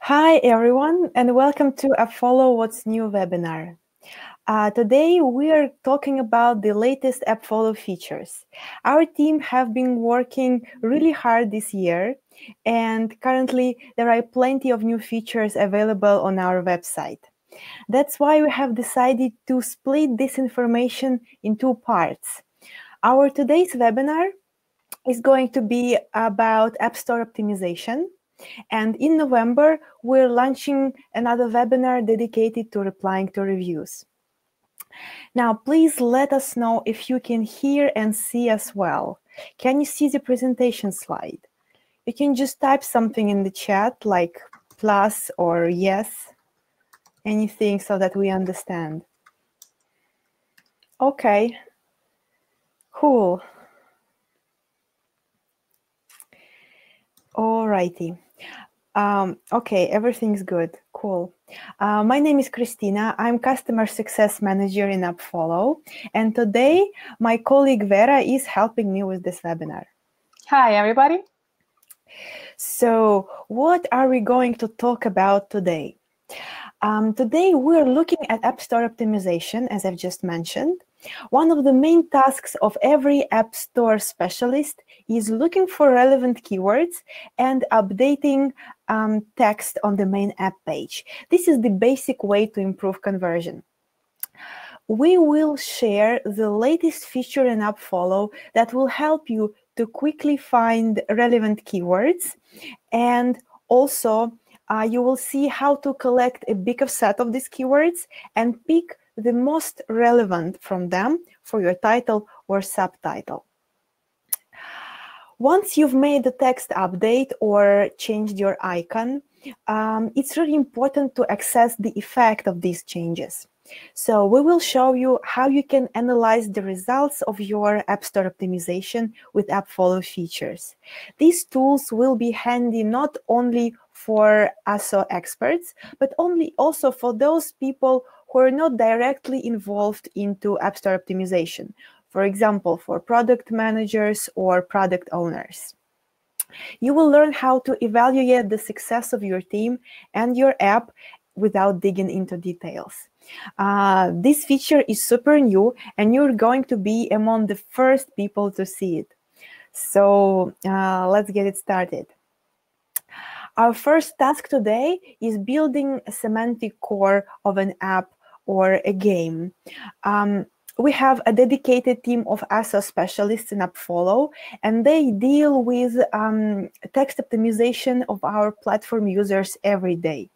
Hi everyone, and welcome to AppFollow What's New webinar. Today we are talking about the latest AppFollow features. Our team have been working really hard this year, and currently there are plenty of new features available on our website. That's why we have decided to split this information in two parts. Our today's webinar is going to be about App Store optimization. And in November, we're launching another webinar dedicated to replying to reviews. Now, please let us know if you can hear and see us well. Can you see the presentation slide? You can just type something in the chat like plus or yes, anything so that we understand. Okay, cool. Alrighty. Okay, everything's good. Cool. My name is Christina. I'm Customer Success Manager in AppFollow. And today, my colleague Vera is helping me with this webinar. Hi, everybody. So what are we going to talk about today? Today, we're looking at App Store optimization, as I've just mentioned. One of the main tasks of every App Store specialist is looking for relevant keywords and updating text on the main app page. This is the basic way to improve conversion. We will share the latest feature in AppFollow that will help you to quickly find relevant keywords, and also you will see how to collect a bigger set of these keywords and pick the most relevant from them for your title or subtitle. Once you've made the text update or changed your icon, it's really important to access the effect of these changes. So we will show you how you can analyze the results of your App Store optimization with AppFollow features. These tools will be handy not only for ASO experts, but also for those people who are not directly involved into App Store optimization. For example, for product managers or product owners. You will learn how to evaluate the success of your team and your app without digging into details. This feature is super new, and you're going to be among the first people to see it. So let's get it started. Our first task today is building a semantic core of an app or a game. We have a dedicated team of ASO specialists in AppFollow, and they deal with text optimization of our platform users every day.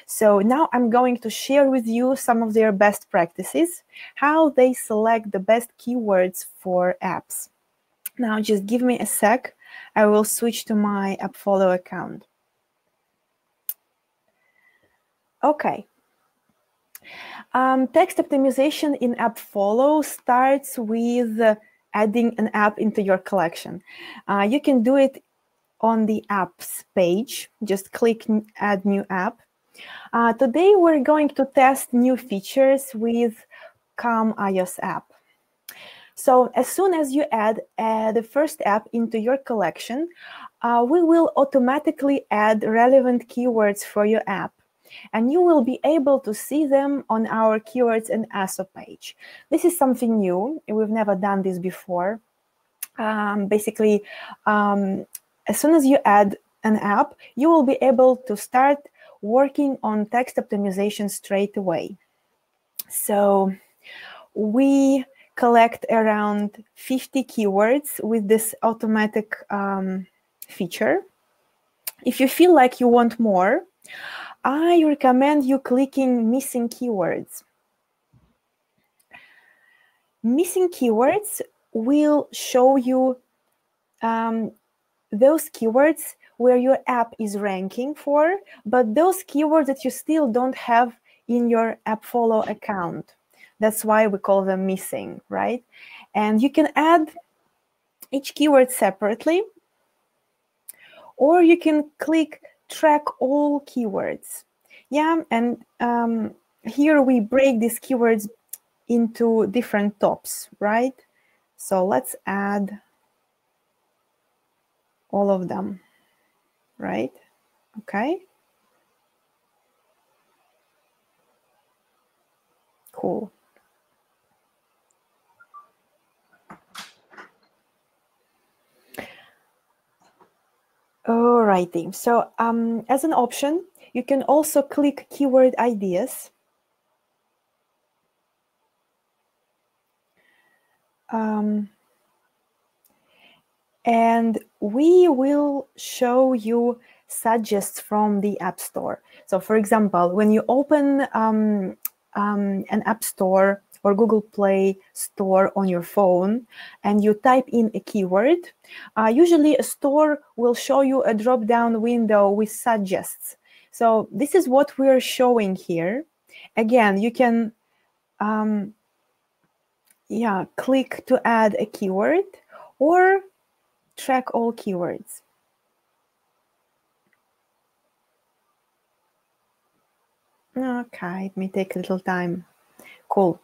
So now I'm going to share with you some of their best practices, how they select the best keywords for apps. Now just give me a sec. I will switch to my AppFollow account. Okay. Text optimization in AppFollow starts with adding an app into your collection. You can do it on the apps page. Just click Add New App. Today, we're going to test new features with Calm iOS app. So as soon as you add the first app into your collection, we will automatically add relevant keywords for your app, and you will be able to see them on our Keywords and ASO page. This is something new. We've never done this before. Basically, as soon as you add an app, you will be able to start working on text optimization straight away. So we collect around 50 keywords with this automatic feature. If you feel like you want more, I recommend you clicking Missing Keywords. Missing Keywords will show you those keywords where your app is ranking for, but those keywords that you still don't have in your AppFollow account. That's why we call them missing, right? And you can add each keyword separately, or you can click Track All Keywords. Yeah, and here we break these keywords into different tops, right? So let's add all of them, right? Okay. Cool. Alrighty. So as an option, you can also click keyword ideas. And we will show you suggests from the App Store. So for example, when you open an App Store or Google Play Store on your phone and you type in a keyword, usually a store will show you a drop-down window with suggests. So this is what we're showing here. Again, you can click to add a keyword or track all keywords. Okay, it may take a little time. Cool.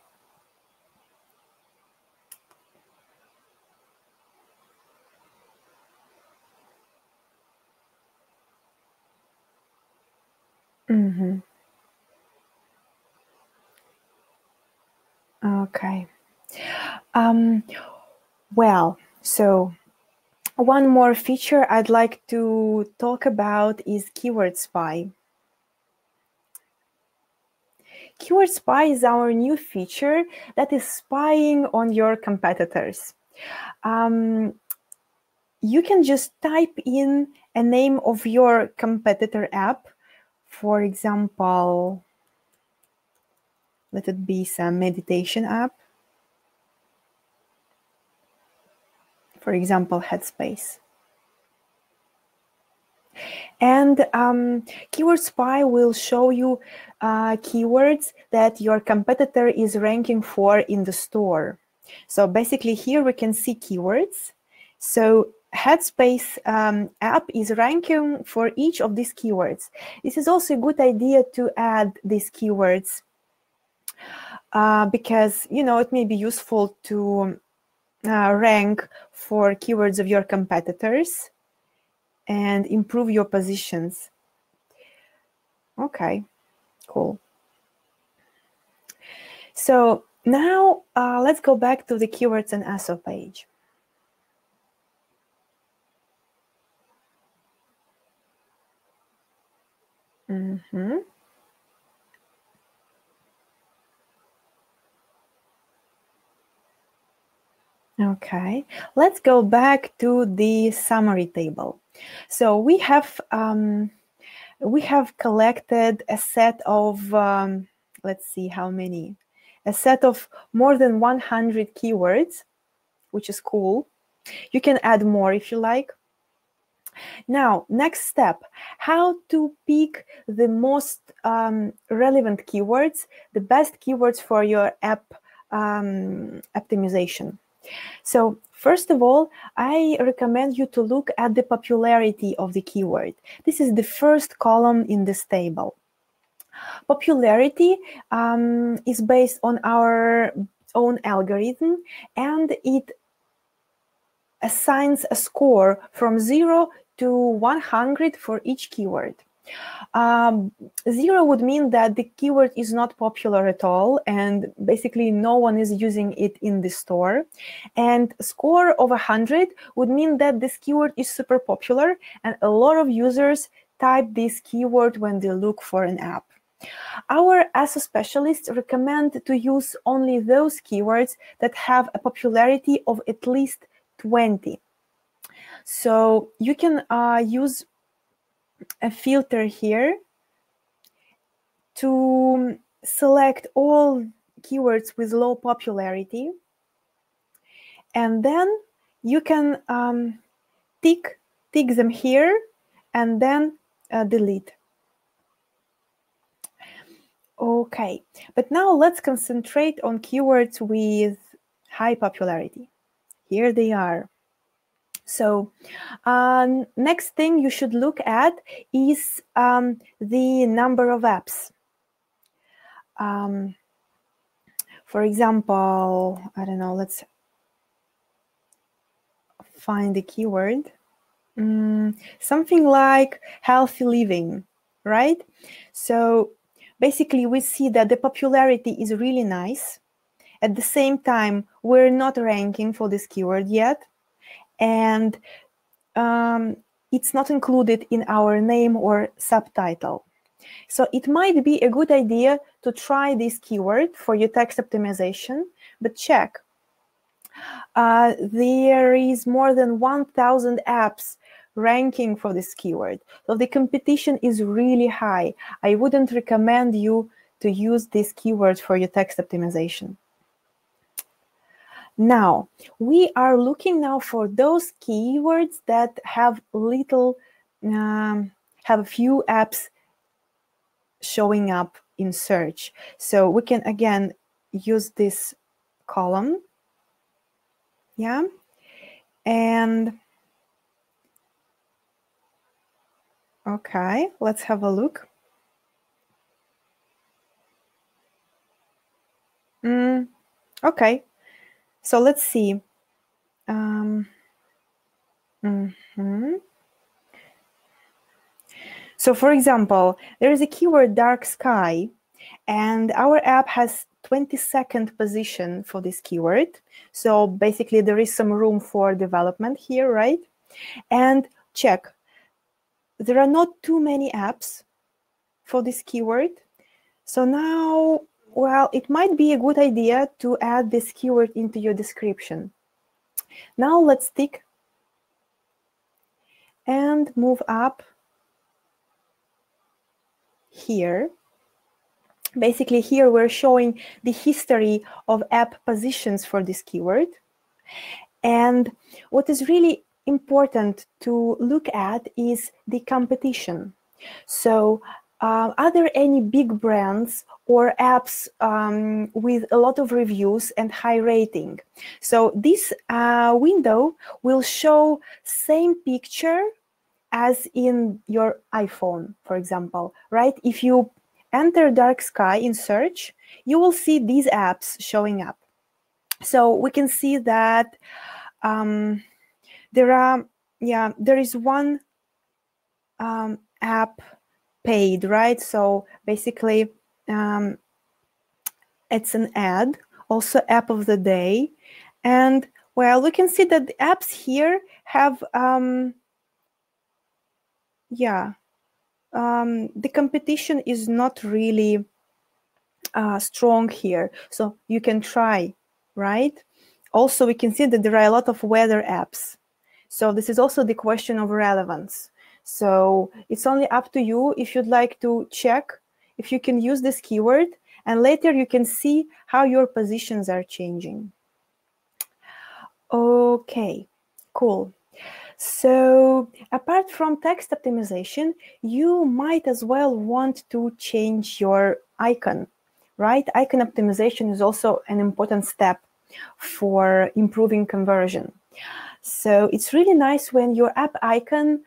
Okay. Well, so one more feature I'd like to talk about is KeywordSpy. KeywordSpy is our new feature that is spying on your competitors. You can just type in a name of your competitor app. For example, let it be some meditation app. For example, Headspace. And KeywordSpy will show you keywords that your competitor is ranking for in the store. So basically here we can see keywords. So Headspace app is ranking for each of these keywords. This is also a good idea to add these keywords because, you know, it may be useful to rank for keywords of your competitors and improve your positions. Okay, cool. So now let's go back to the keywords and ASO page. Okay, let's go back to the summary table. So we have collected a set of let's see how many, a set of more than 100 keywords, which is cool. You can add more if you like. Now, next step, how to pick the most relevant keywords, the best keywords for your app optimization. So first of all, I recommend you to look at the popularity of the keyword. This is the first column in this table. Popularity is based on our own algorithm, and it assigns a score from 0 to 100 for each keyword. 0 would mean that the keyword is not popular at all, and basically no one is using it in the store. And a score of 100 would mean that this keyword is super popular, and a lot of users type this keyword when they look for an app. Our ASO specialists recommend to use only those keywords that have a popularity of at least 20. So you can use a filter here to select all keywords with low popularity, and then you can tick them here and then delete. Okay, but now let's concentrate on keywords with high popularity. Here they are. So next thing you should look at is the number of apps. For example, I don't know, let's find the keyword. Something like healthy living, right? So basically we see that the popularity is really nice. At the same time, we're not ranking for this keyword yet, and it's not included in our name or subtitle. So it might be a good idea to try this keyword for your text optimization, but check. There is more than 1,000 apps ranking for this keyword. So the competition is really high. I wouldn't recommend you to use this keyword for your text optimization. Now, we are looking now for those keywords that have have a few apps showing up in search. So we can again use this column. Yeah. And okay, let's have a look. Okay, so let's see. So for example, there is a keyword dark sky, and our app has 22nd position for this keyword. So basically there is some room for development here, right? And check, there are not too many apps for this keyword. So now, well, it might be a good idea to add this keyword into your description. Now let's tick and move up here. Basically here we're showing the history of app positions for this keyword. And what is really important to look at is the competition. So are there any big brands or apps with a lot of reviews and high rating? So this window will show same picture as in your iPhone, for example, right? If you enter dark sky in search, you will see these apps showing up. So we can see that there is one app paid, right? So basically it's an ad, also app of the day. And well, we can see that the apps here have the competition is not really strong here, so you can try, right? Also, we can see that there are a lot of weather apps. So this is also the question of relevance. So it's only up to you if you'd like to check if you can use this keyword, and later you can see how your positions are changing. Okay, cool. So apart from text optimization, you might as well want to change your icon, right? Icon optimization is also an important step for improving conversion. So it's really nice when your app icon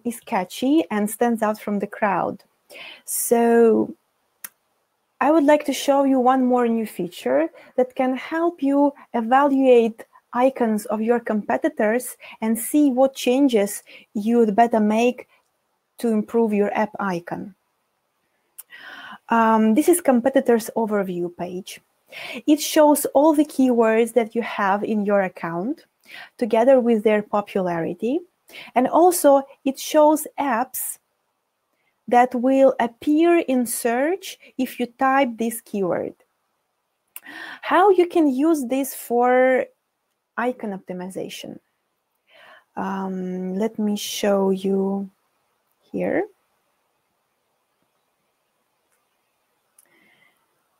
is catchy and stands out from the crowd. So I would like to show you one more new feature that can help you evaluate icons of your competitors and see what changes you'd better make to improve your app icon. This is competitors overview page. It shows all the keywords that you have in your account together with their popularity, and also it shows apps that will appear in search if you type this keyword. How you can use this for icon optimization? Let me show you here.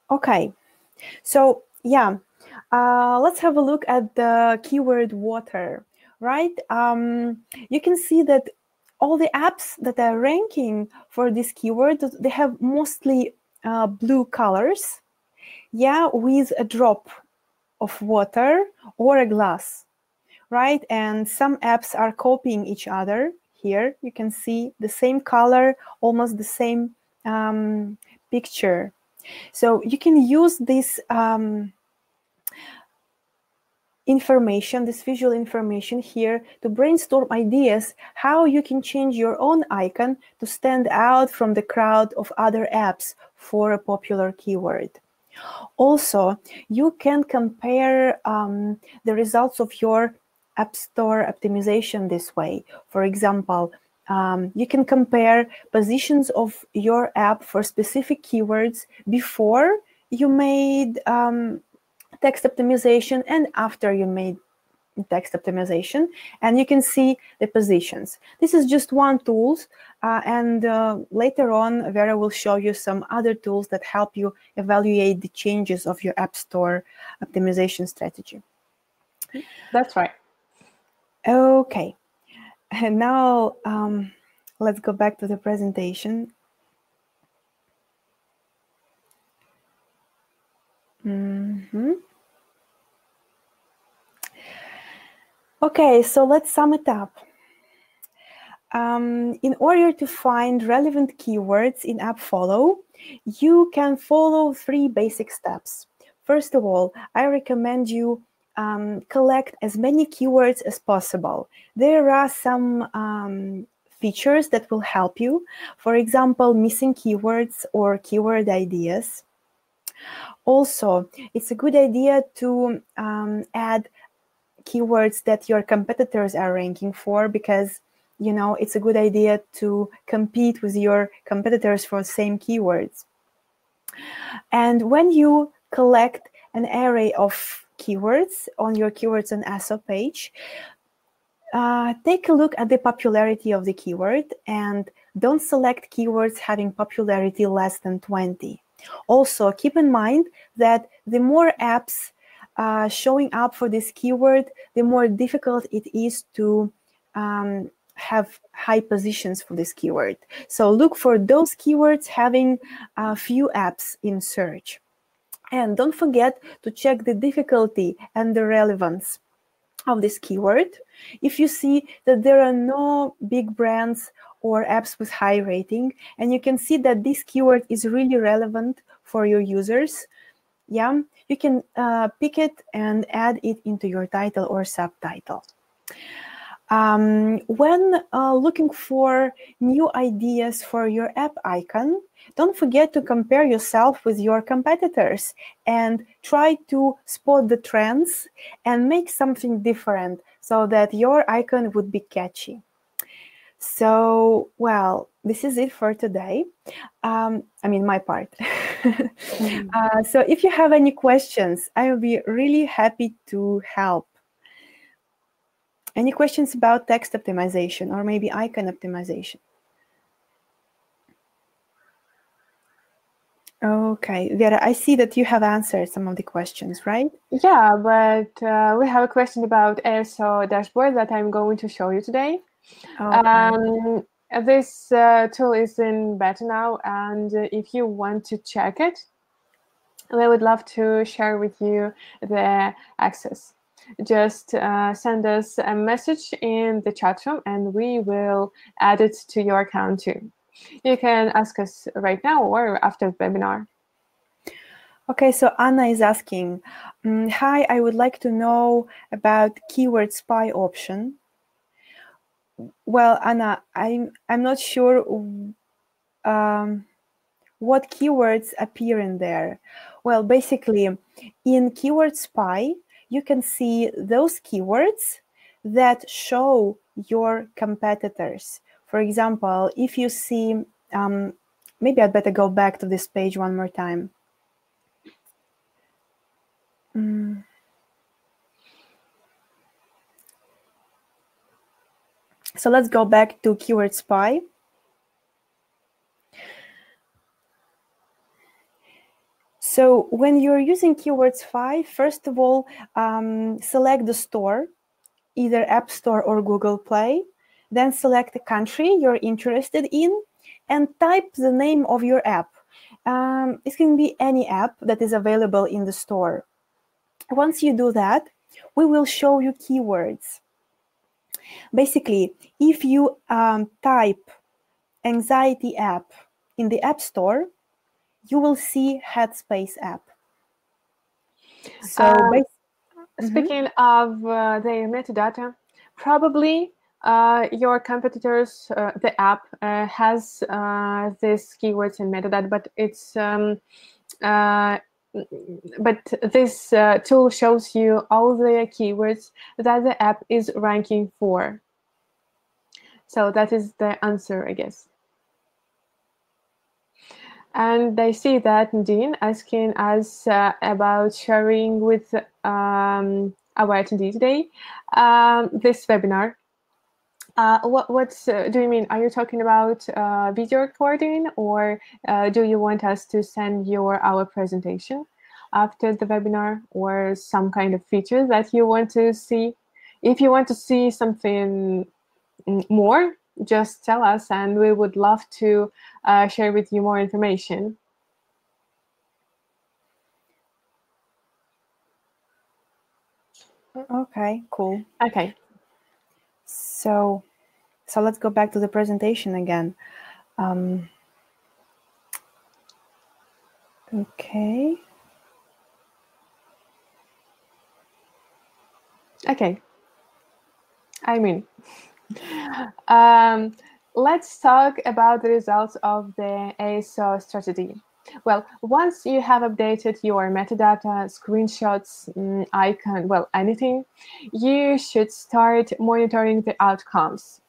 Okay, so yeah, let's have a look at the keyword water, right? You can see that all the apps that are ranking for this keyword, they have mostly blue colors, yeah, with a drop of water or a glass, right? And some apps are copying each other. Here you can see the same color, almost the same picture. So you can use this information, this visual information here, to brainstorm ideas how you can change your own icon to stand out from the crowd of other apps for a popular keyword. Also, you can compare the results of your App Store optimization this way. For example, you can compare positions of your app for specific keywords before you made text optimization and after you made text optimization, and you can see the positions. This is just one tool, and later on Vera will show you some other tools that help you evaluate the changes of your App Store optimization strategy. That's right. Okay, and now let's go back to the presentation. Okay, so let's sum it up. In order to find relevant keywords in AppFollow, you can follow 3 basic steps. First of all, I recommend you collect as many keywords as possible. There are some features that will help you. For example, missing keywords or keyword ideas. Also, it's a good idea to add keywords that your competitors are ranking for, because you know it's a good idea to compete with your competitors for the same keywords. And when you collect an array of keywords on your Keywords on ASO page, take a look at the popularity of the keyword and don't select keywords having popularity less than 20. Also, keep in mind that the more apps showing up for this keyword, the more difficult it is to have high positions for this keyword. So look for those keywords having a few apps in search. And don't forget to check the difficulty and the relevance of this keyword. If you see that there are no big brands or apps with high rating, and you can see that this keyword is really relevant for your users, yeah, you can pick it and add it into your title or subtitle. When looking for new ideas for your app icon, don't forget to compare yourself with your competitors and try to spot the trends and make something different so that your icon would be catchy. So, well, this is it for today. I mean, my part. So if you have any questions, I will be really happy to help. Any questions about text optimization or maybe icon optimization? Okay, Vera, I see that you have answered some of the questions, right? Yeah, but we have a question about ASO Dashboard that I'm going to show you today. Okay. This tool is in beta now, and if you want to check it, we would love to share with you the access. Just send us a message in the chat room and we will add it to your account too. You can ask us right now or after the webinar. Okay, so Anna is asking, hi, I would like to know about KeywordSpy option. Well, Anna, I'm not sure what keywords appear in there. Well, basically, in KeywordSpy, you can see those keywords that show your competitors. For example, if you see, maybe I'd better go back to this page one more time. So let's go back to KeywordSpy. So when you're using KeywordSpy, first of all, select the store, either App Store or Google Play. Then select the country you're interested in and type the name of your app. It can be any app that is available in the store. Once you do that, we will show you keywords. Basically, if you type anxiety app in the App Store, you will see Headspace app. So speaking of their metadata, probably your competitors, the app has this keywords and metadata, but it's but this tool shows you all the keywords that the app is ranking for. So that is the answer, I guess. And I see that Nadine asking us about sharing with our attendee today this webinar. What do you mean? Are you talking about video recording, or do you want us to send our presentation after the webinar, or some kind of feature that you want to see? If you want to see something more, just tell us, and we would love to share with you more information. Okay, cool. Okay. So let's go back to the presentation again. Okay. Okay. I mean, let's talk about the results of the ASO strategy. Well, once you have updated your metadata, screenshots, icon, well, anything, you should start monitoring the outcomes.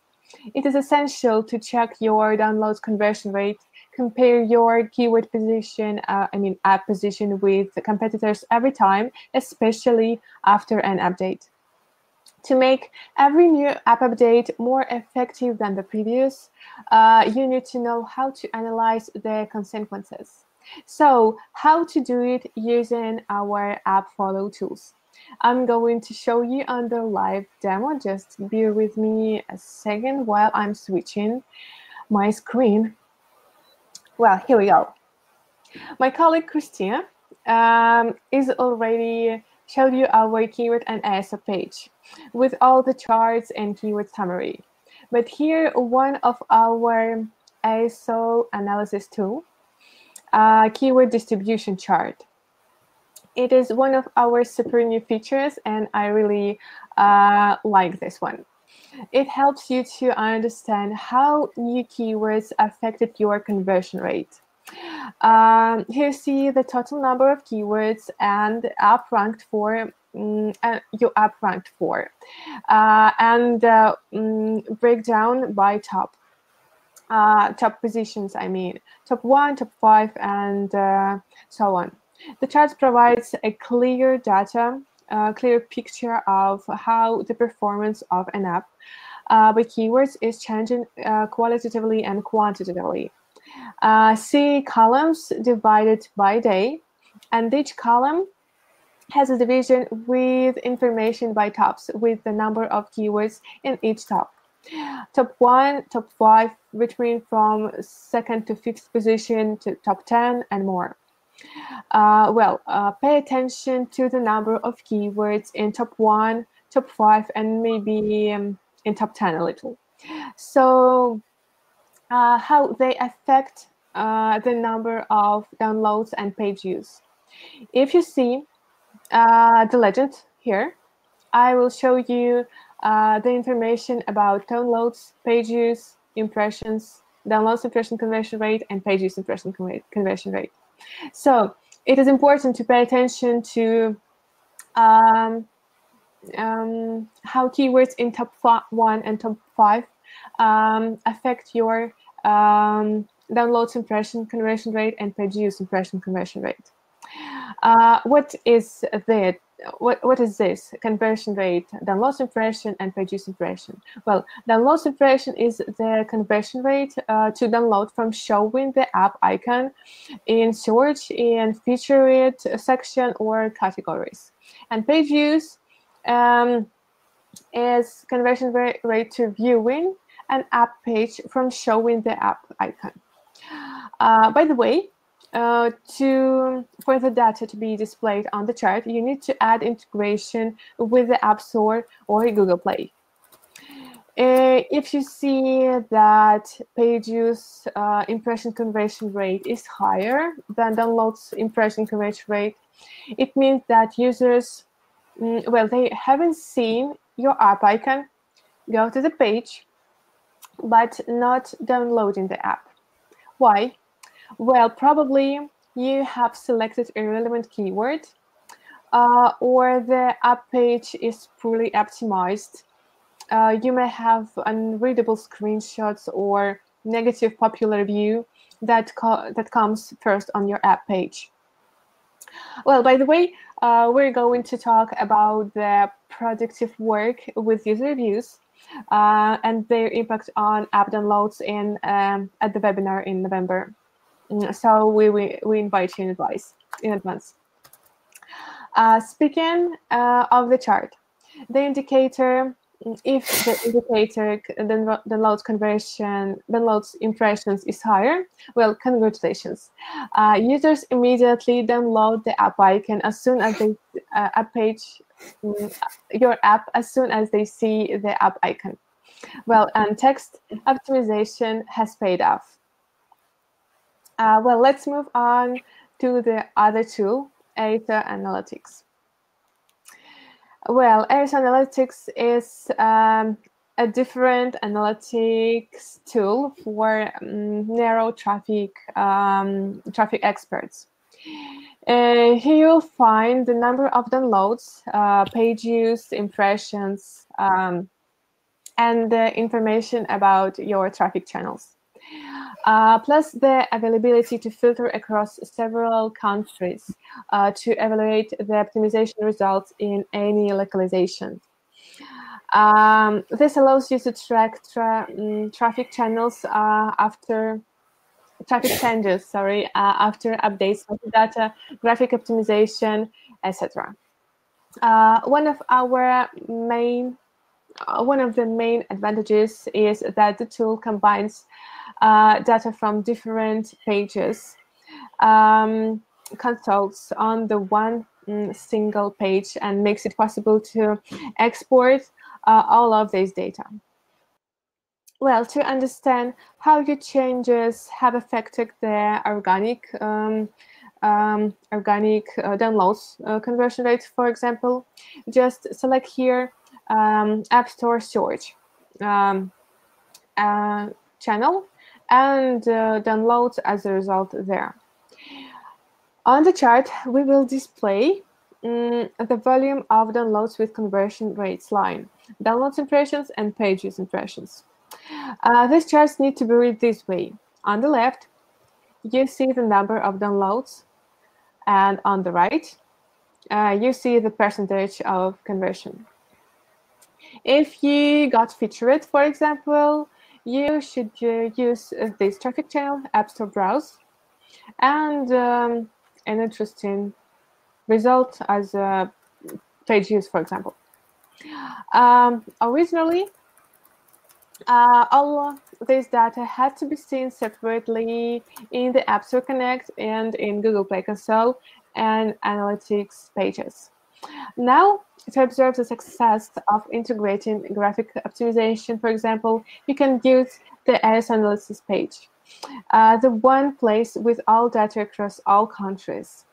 It is essential to check your downloads conversion rate, compare your keyword position, app position with the competitors every time, especially after an update. To make every new app update more effective than the previous, you need to know how to analyze the consequences. So, how to do it using our AppFollow tools. I'm going to show you on the live demo. Just bear with me a second while I'm switching my screen. Well, here we go. My colleague Christina is already showed you our keyword and ASO page with all the charts and keyword summary. But here, one of our ASO analysis tool, keyword distribution chart. It is one of our super new features, and I really like this one. It helps you to understand how new keywords affected your conversion rate. Here you see the total number of keywords and app ranked for, your app ranked for, and breakdown by top positions, top 1, top 5, and so on. The chart provides a clear picture of how the performance of an app by keywords is changing qualitatively and quantitatively. See columns divided by day, and each column has a division with information by tops with the number of keywords in each top. Top 1, top 5, between from 2nd to 5th position to top 10 and more. Pay attention to the number of keywords in top 1, top 5, and maybe in top 10 a little. So how they affect the number of downloads and page views. If you see the legend here, I will show you the information about downloads, page views, impressions, downloads impression conversion rate, and page views impression conversion rate. So it is important to pay attention to how keywords in top 1 and top 5 affect your downloads impression conversion rate and page views impression conversion rate. What is this conversion rate, downloads impression, and page views impression? Well, downloads impression is the conversion rate to download from showing the app icon in search, in featured section or categories. And page views is conversion rate to viewing an app page from showing the app icon. By the way, for the data to be displayed on the chart, you need to add integration with the App Store or Google Play. If you see that page views impression conversion rate is higher than downloads impression conversion rate, it means that users well, they haven't seen your app icon, go to the page, but not downloading the app. Why? Well, probably you have selected a relevant keyword, or the app page is poorly optimized. You may have unreadable screenshots or negative popular review that comes first on your app page. Well, by the way, we're going to talk about the productive work with user reviews and their impact on app downloads at the webinar in November. So we invite you in advance. Speaking of the chart, the indicator, if the indicator downloads impressions is higher, well, congratulations. Users immediately download the app icon as soon as they your app as soon as they see the app icon. Well, and text optimization has paid off. Well, let's move on to the other tool, ASO Analytics. Well, ASO Analytics is a different analytics tool for narrow traffic experts. Here you'll find the number of downloads, page views, impressions, and information about your traffic channels. Plus the availability to filter across several countries to evaluate the optimization results in any localization. This allows you to track traffic channels after changes, after updates of the data, graphic optimization, etc. One of the main advantages is that the tool combines data from different pages, consults on the one single page, and makes it possible to export all of this data. Well, to understand how your changes have affected the organic downloads conversion rate, for example, just select here App Store search channel and downloads as a result there. On the chart, we will display the volume of downloads with conversion rates line, downloads impressions, and page views impressions. These charts need to be read this way. On the left, you see the number of downloads, and on the right, you see the percentage of conversion. If you got featured, for example, you should use this traffic channel, App Store Browse, and an interesting result as page views, for example. Originally, all this data had to be seen separately in the App Store Connect and in Google Play Console and Analytics pages. Now, to observe the success of integrating graphic optimization, for example, you can use the ASO Analytics page, the one place with all data across all countries.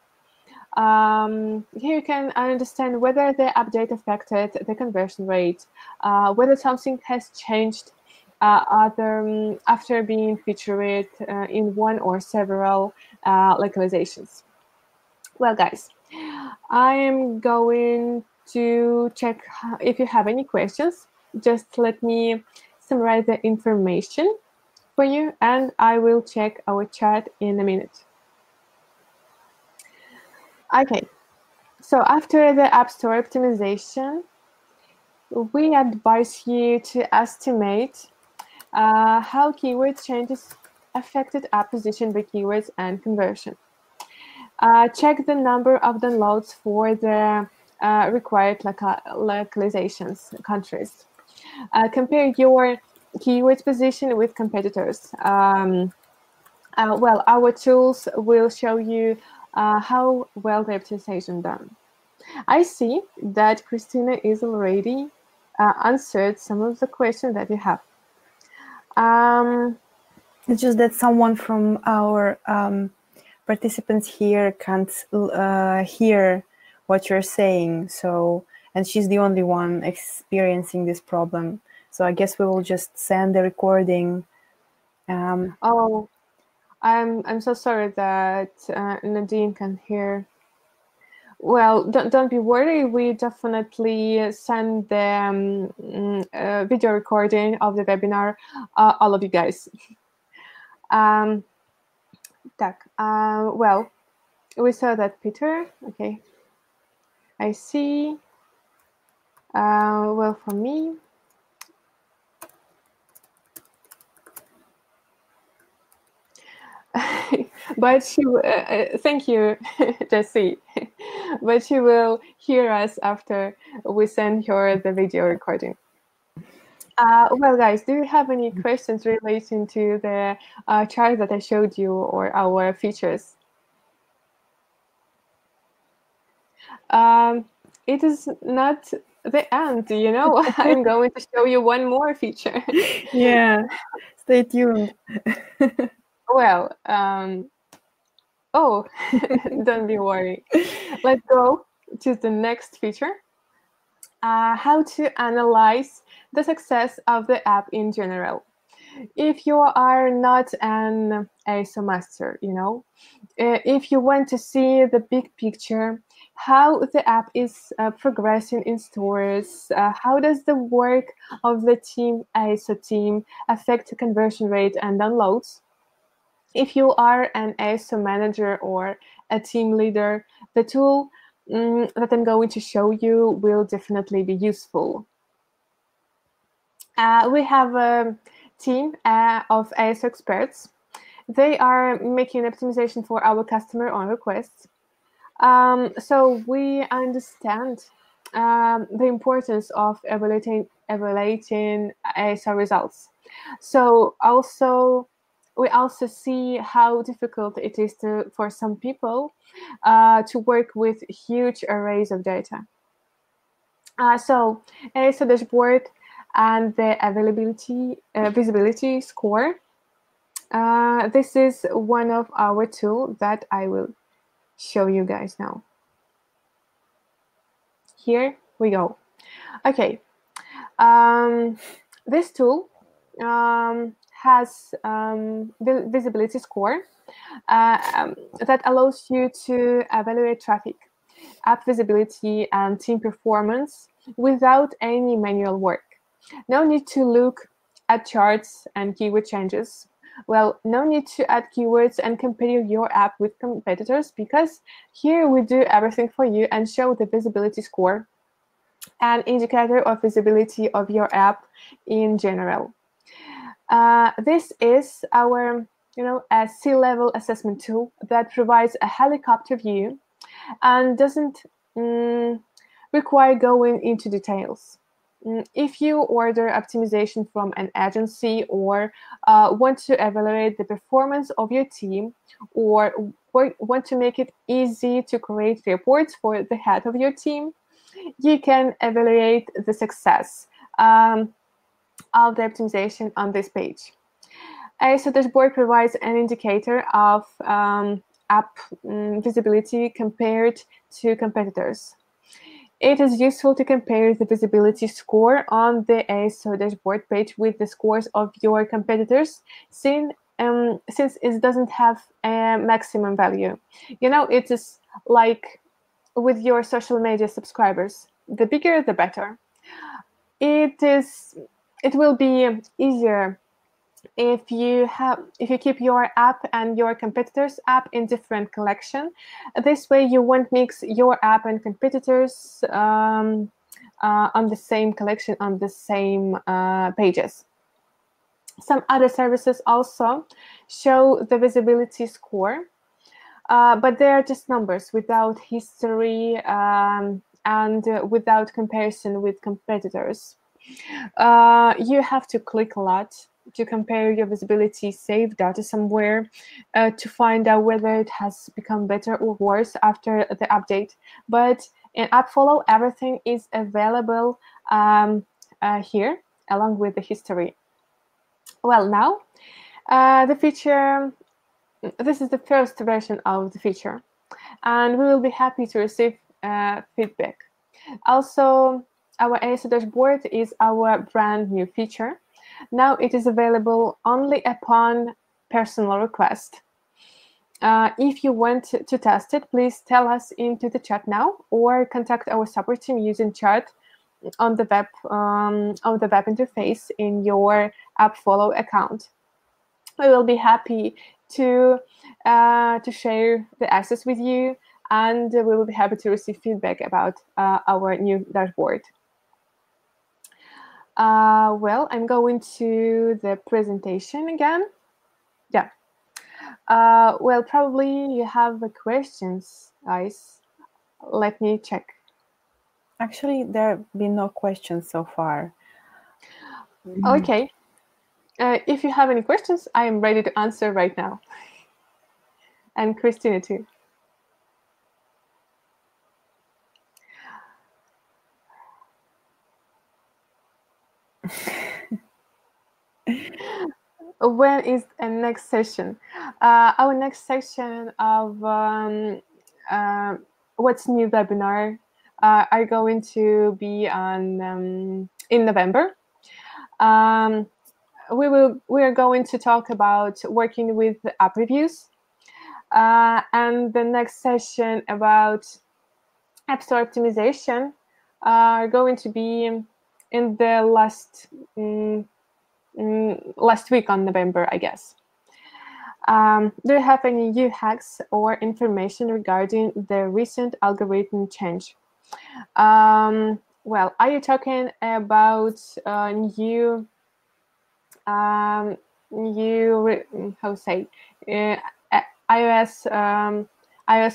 Here you can understand whether the update affected the conversion rate, whether something has changed after being featured in one or several localizations. Well, guys, I am going to check if you have any questions. Just let me summarize the information for you, and I will check our chat in a minute. Okay, so after the App Store optimization, we advise you to estimate how keyword changes affected app position by keywords and conversion. Check the number of downloads for the required localizations countries. Compare your keyword position with competitors. Well, our tools will show you how well the optimization done. I see that Christina is already answered some of the questions that you have. It's just that someone from our participants here can't hear what you're saying, so and she's the only one experiencing this problem. So I guess we will just send the recording. Oh, I'm so sorry that Nadine can hear. Well, don't be worried. We definitely send the video recording of the webinar, all of you guys. Well, we saw that Peter. Okay, I see. Well, for me, but she. Thank you, Jessie. But she will hear us after we send her the video recording. Well, guys, do you have any questions relating to the chart that I showed you or our features? It is not the end, you know. I'm going to show you one more feature. Yeah, stay tuned. Well, oh, don't be worried. Let's go to the next feature. How to analyze the success of the app in general. If you are not an ASO master, you know, if you want to see the big picture, how the app is progressing in stores, how does the work of the ASO team affect the conversion rate and downloads? If you are an ASO manager or a team leader, the tool that I'm going to show you will definitely be useful. We have a team of ASO experts. They are making optimization for our customer on requests. So we understand the importance of evaluating ASO results. So we also see how difficult it is for some people to work with huge arrays of data. So ASO Dashboard and the visibility score. This is one of our tools that I will show you guys now. Here we go. Okay, this tool has visibility score that allows you to evaluate traffic, app visibility, and team performance without any manual work. No need to look at charts and keyword changes. Well, no need to add keywords and compare your app with competitors, because here we do everything for you and show the visibility score, an indicator of visibility of your app in general. This is our, a C-level assessment tool that provides a helicopter view and doesn't require going into details. If you order optimization from an agency or want to evaluate the performance of your team, or want to make it easy to create reports for the head of your team, you can evaluate the success of the optimization on this page. ASO Dashboard provides an indicator of app visibility compared to competitors. It is useful to compare the visibility score on the ASO Dashboard page with the scores of your competitors, since it doesn't have a maximum value. You know, it is like with your social media subscribers. The bigger, the better. It will be easier if you keep your app and your competitors' app in different collection. This way, you won't mix your app and competitors on the same collection, on the same pages. Some other services also show the visibility score, but they are just numbers without history and without comparison with competitors. You have to click a lot to compare your visibility saved data somewhere to find out whether it has become better or worse after the update. But in AppFollow, everything is available here, along with the history. Well, now, the feature, this is the first version of the feature, and we will be happy to receive feedback. Also, our ASO Dashboard is our brand new feature. Now it is available only upon personal request. If you want to test it, please tell us into the chat now, or contact our support team using chat on the web interface in your AppFollow account. We will be happy to share the access with you, and we will be happy to receive feedback about our new dashboard. Well, I'm going to the presentation again. Yeah. Well, probably you have questions, guys. Let me check. Actually, there have been no questions so far. Okay. If you have any questions, I am ready to answer right now. And Christina too. When is the next session? Our next session of What's New webinar are going to be on in November. We are going to talk about working with app reviews, and the next session about App Store optimization are going to be in the last week on November, I guess. Do you have any new hacks or information regarding the recent algorithm change? Well, are you talking about new iOS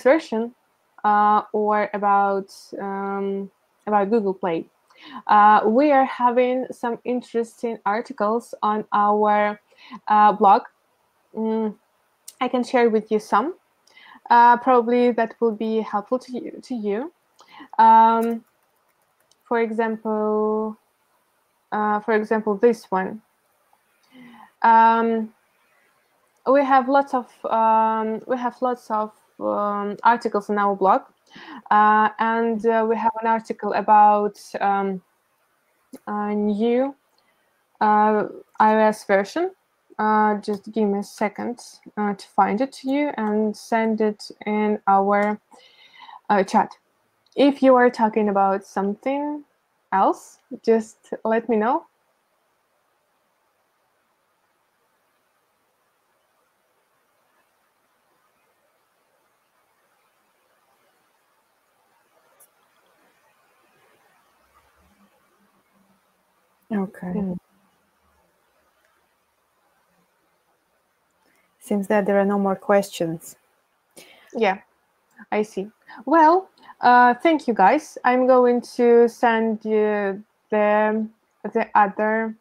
version, or about Google Play? We are having some interesting articles on our blog. I can share with you some. Probably that will be helpful to you. For example, this one. We have lots of articles on our blog, and we have an article about a new iOS version. Just give me a second to find it to you and send it in our chat. If you are talking about something else, just let me know. Okay. Seems that there are no more questions. Yeah, I see. Well, thank you, guys. I'm going to send you the other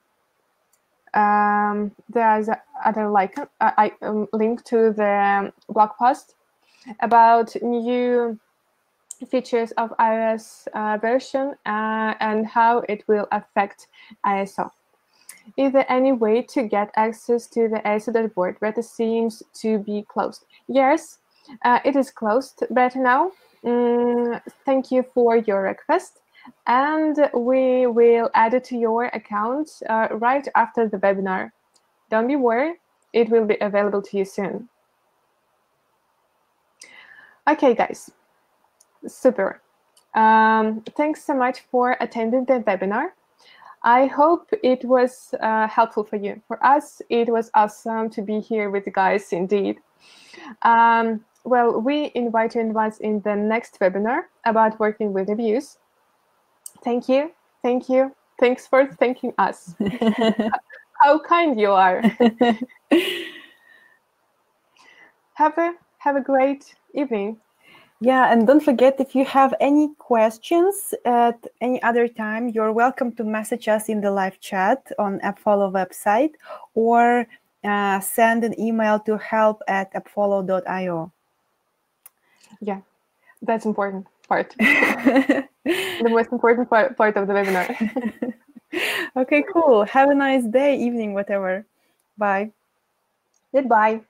link to the blog post about new features of iOS version and how it will affect ASO. Is there any way to get access to the ASO dashboard, but it seems to be closed? Yes, it is closed better now. Thank you for your request, and we will add it to your account right after the webinar. Don't be worried, it will be available to you soon. Okay, guys, super. Thanks so much for attending the webinar. I hope it was helpful for you. For us, it was awesome to be here with you guys, indeed. Well, we invite you in advance in the next webinar about working with reviews. Thank you. Thank you. Thanks for thanking us. How kind you are. Have a great evening. Yeah, and don't forget, if you have any questions at any other time, you're welcome to message us in the live chat on AppFollow website, or send an email to help@appfollow.io. Yeah, that's important part. The most important part of the webinar. Okay, cool. Have a nice day, evening, whatever. Bye. Goodbye.